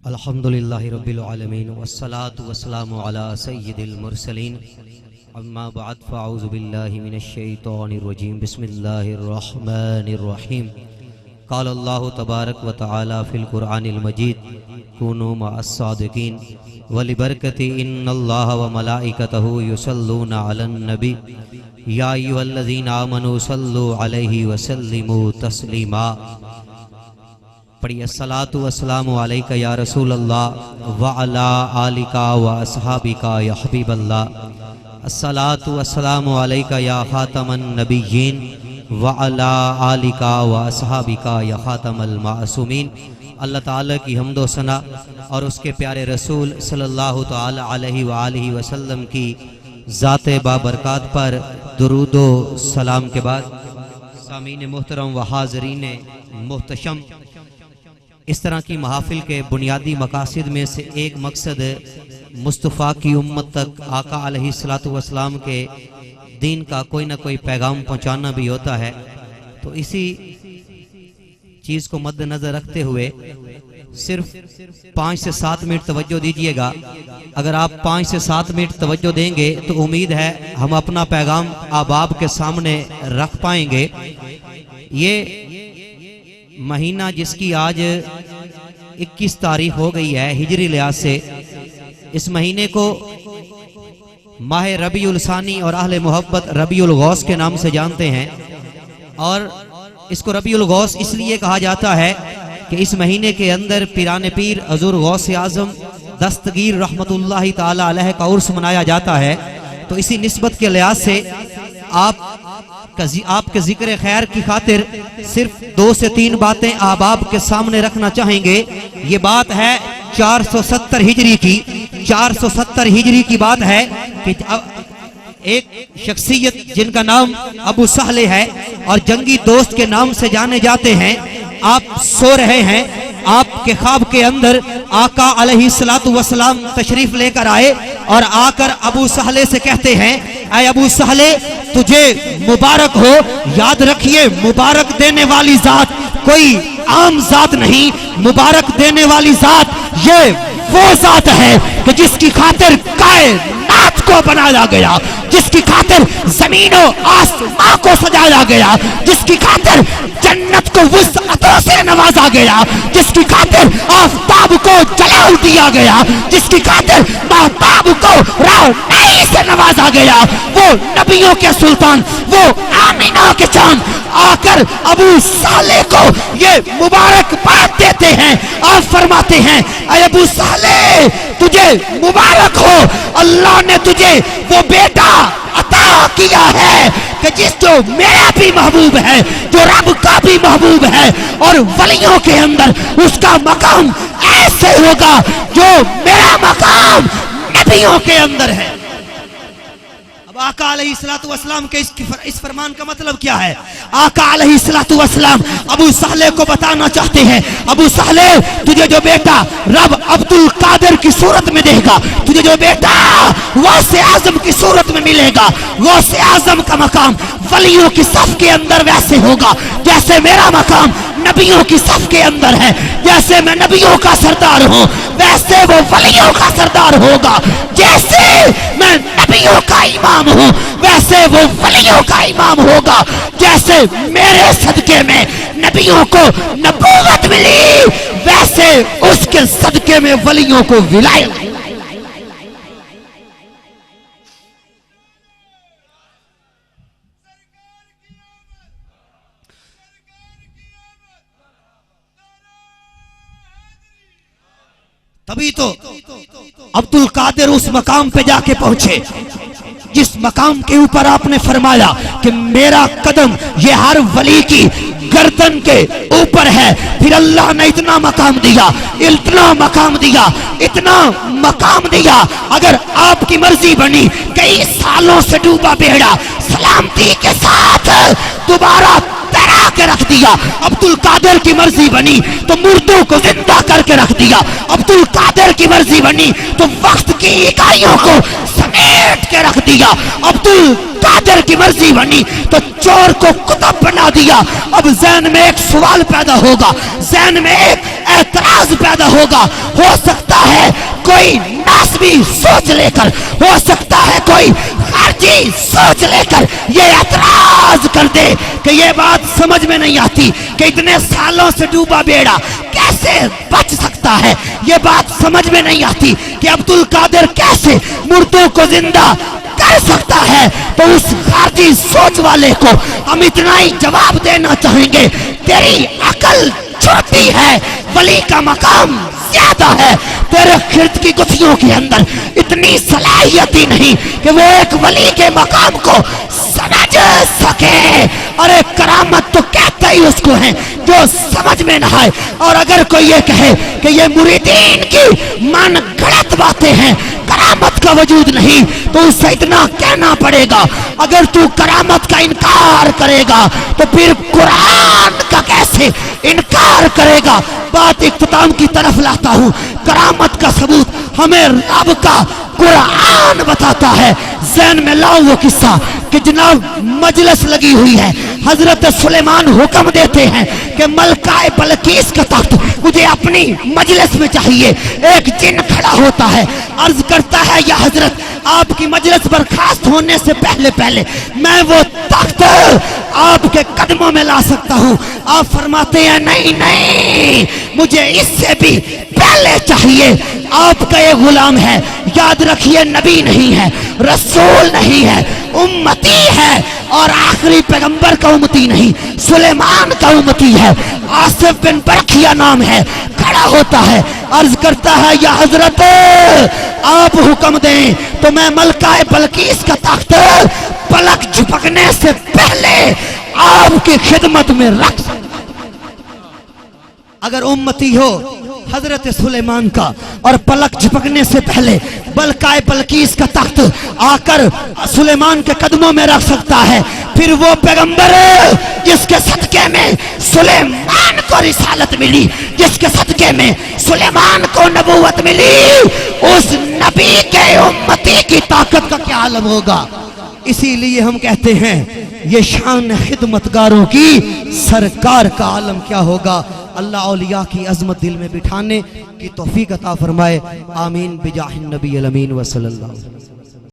अल्हम्दुलिल्लाहि रब्बिल आलमीन वस्सलातु वस्सलामु अला सय्यिदिल मुरसलीन अम्मा बअद फ़अऊज़ु बिल्लाहि मिनश शैतानिर रजीम बिस्मिल्लाहिर रहमानिर रहीम क़ाल अल्लाहु तबारक व तआला फ़िल क़ुरआनिल मजीद कुनू मअस सादिक़ीन वलिबरकति इन्नल्लाह व मलाइकतहु युसल्लूना अलन नबी या अय्युहल्लज़ीना आमनू सल्लु अलैहि व सल्लिमू तस्लीमा। पढ़िए अस्सलातु वस्सलामु अलैका या रसूल अल्लाह व अला आलिका व अस्हाबिका या हबीब अल्लाह। अस्सलातु वस्सलामु अलैका या खातमन नबिय्यीन व अला आलिका व अस्हाबिका या खातमल मासूमीन। अल्लाह ताला की हम्दो सना और उसके प्यारे रसूल सल्लल्लाहु ताला अलैहि व आलिहि वसल्लम की ज़ाते बाबरकात पर दुरूदो सलाम के बाद सामीन मुहतरम व हाज़रीन मुहतशम, इस तरह की महाफिल के बुनियादी मकासद में से एक मकसद मुस्तफ़ा की उम्मत तक आका अलैहिस्सलातु वस्सलाम के दीन का कोई ना कोई पैगाम पहुंचाना भी होता है। तो इसी चीज़ को मद्देनज़र रखते हुए सिर्फ 5 से 7 मिनट तवज्जो दीजिएगा। अगर आप 5 से 7 मिनट तवज्जो देंगे तो उम्मीद है हम अपना पैगाम आप के सामने रख पाएंगे। ये महीना जिसकी आज 21 तारीख हो गई है हिजरी लिहाज से, इस महीने को माह रबीउल सानी और अहले मोहब्बत रबीउल गौस के नाम से जानते हैं। और इसको रबीउल गौस इसलिए कहा जाता है कि इस महीने के अंदर पिराने पीर हजूर गौस आज़म दस्तगीर रहमतुल्लाहि ताला अलैह का उर्स मनाया जाता है। तो इसी निस्बत के लिहाज से आपके जिक्र खैर की खातिर सिर्फ 2 से 3 बातें आप के सामने रखना चाहेंगे। ये बात है 470 हिजरी की। 470 हिजरी की बात है कि एक शख्सियत जिनका नाम अबू सहले है और जंगी दोस्त के नाम से जाने जाते हैं, आप सो रहे हैं, आपके ख्वाब के अंदर आका अलैहिस्सलातु वस्सलाम तशरीफ लेकर आए और आकर अबू सहले से कहते हैं, ऐ अबू सहले तुझे मुबारक हो। याद रखिए, मुबारक देने वाली जात कोई आम जात नहीं, मुबारक देने वाली जात ये वो जात है कि जिसकी खातिर कायनात को बनाया गया, जिसकी खातिर जमीनों आसमां को सजाया गया, जिसकी खातिर जन्नत को वुसअतों से नवाजा गया, जिसकी खातिर आफताब को जलाल दिया गया, जिसकी खातिर महताब को रोशनी से नवाजा गया, वो नबियों के सुल्तान, वो आमीना के चांद आकर अबू साले को ये मुबारकबाद देते हैं। आप फरमाते हैं, ऐ अबू साले तुझे मुबारक हो, अल्लाह ने तुझे वो बेटा अता किया है कि जो मेरा भी महबूब है, जो रब का भी महबूब है, और वलियों के अंदर उसका मकाम ऐसे होगा जो मेरा मकाम नबियों के अंदर है। अब आका अलैहिस्सलातु वस्सलाम के इस फरमान का मतलब क्या है? आका अलैहिस्सलातु वस्सलाम अबू सहले को बताना चाहते हैं, अबू सहले तुझे जो बेटा रब अब्दुल कादिर की सूरत में देगा, तुझे जो बेटा गौसे आजम की सूरत में मिलेगा, गौसे आजम का मकाम वलियों की सफ के अंदर वैसे होगा जैसे मेरा मकाम नबियों की सफ के अंदर है। जैसे मैं नबियों का सरदार हूँ वैसे वो वलियों का सरदार होगा। जैसे मैं नबियों का इमाम हूँ वैसे वो वलियों का इमाम होगा। जैसे मेरे सदके में नबियों को नबूवत मिली वैसे उसके सदके में वलियों को विलायत। तभी तो अब्दुल कादिर उस मकाम पे जाके पहुंचे जिस मकाम के ऊपर आपने फरमाया कि मेरा कदम ये हर वली की गर्दन के ऊपर है। फिर अल्लाह ने इतना मकाम दिया, इतना मकाम दिया, इतना मकाम दिया, अगर आपकी मर्जी बनी कई सालों से डूबा बेड़ा सलामती के साथ दोबारा तैराक के रख दिया। अब्दुल कादिर की मर्जी बनी तो मुर्दों को जिंदा करके रख दिया। अब्दुल कादिर की मर्जी बनी तो वक्त की इकाइयों को समेट के रख दिया। अब्दुल कादिर की मर्जी बनी तो चोर को कुतुब बना दिया। अब ज़हन में एक सवाल पैदा होगा, ज़हन में एक एतराज पैदा होगा। हो सकता है कोई नासबी सोच लेकर, हो सकता है कोई खारजी सोच लेकर ये एतराज कर दे कि ये बात समझ में नहीं आती कि इतने सालों से डूबा बेड़ा कैसे बच सकता है। ये बात समझ में नहीं आती कि अब्दुल कादिर कैसे मुर्दों को जिंदा कर सकता है। तो उस खारजी सोच वाले को हम इतना ही जवाब देना चाहेंगे, तेरी अकल छोटी है, वली का मकाम ज्यादा है। तेरे खिर्द की गुत्थियों के अंदर इतनी सलाहियत ही नहीं कि वो एक वली के मकाम को समझ सके। अरे करामत तो कहते ही उसको है जो समझ में ना आए। और अगर कोई ये कहे कि ये मुरीदीन की मन गलत बातें हैं, करामत का वजूद नहीं, तो उससे इतना कहना पड़ेगा, अगर तू करामत का इनकार करेगा तो फिर कुरान का कैसे इनकार करेगा। बात इख्तिताम की तरफ लाता हूं। करामत का सबूत हमें रब का कुरान बताता है। ज़हन में लाओ वो किस्सा कि जनाब मजलिस लगी हुई है, हजरत सुलेमान हुक्म देते हैं कि मलकाए बलकीस का तख्त मुझे अपनी मजलिस में चाहिए। एक जिन खड़ा होता है, अर्ज करता है या हजरत आपकी मजलिस बर्खास्त होने से पहले पहले मैं वो तख्त आपके कदमों में ला सकता हूं। आप फरमाते हैं नहीं नहीं, मुझे इससे भी पहले चाहिए। आपका ये गुलाम है, याद रखिए, नबी नहीं है, रसूल नहीं है, उम्मती है, और आखिरी पैगंबर का उम्मती नहीं, सुलेमान का उम्मती है। आसिफ बिन बरखिया नाम है। खड़ा होता है, अर्ज करता है या हजरत आप हुक्म दें तो मैं मलकाए बलकीस का तख्त पलक झपकने से पहले आपकी खिदमत में रख सकता। अगर उम्मती हो हजरत सुलेमान का और पलक झपकने से पहले बलकाए बलकीस का तख्त आकर सुलेमान के कदमों में रख सकता है, फिर वो पैगंबर जिसके सदके में सुलेमान को रिसालत मिली, जिसके सदके में सुलेमान को नबूवत मिली, उस नबी के उम्मती की ताकत का क्या आलम होगा। इसीलिए हम कहते हैं ये शान खिदमतगारों की सरकार का आलम क्या होगा। अल्लाह औलिया की अजमत दिल में बिठाने की तौफीक अता फरमाए। आमीन बिजाहिन नबी अमीन व सल्लल्लाहु अलैहि वसल्लम।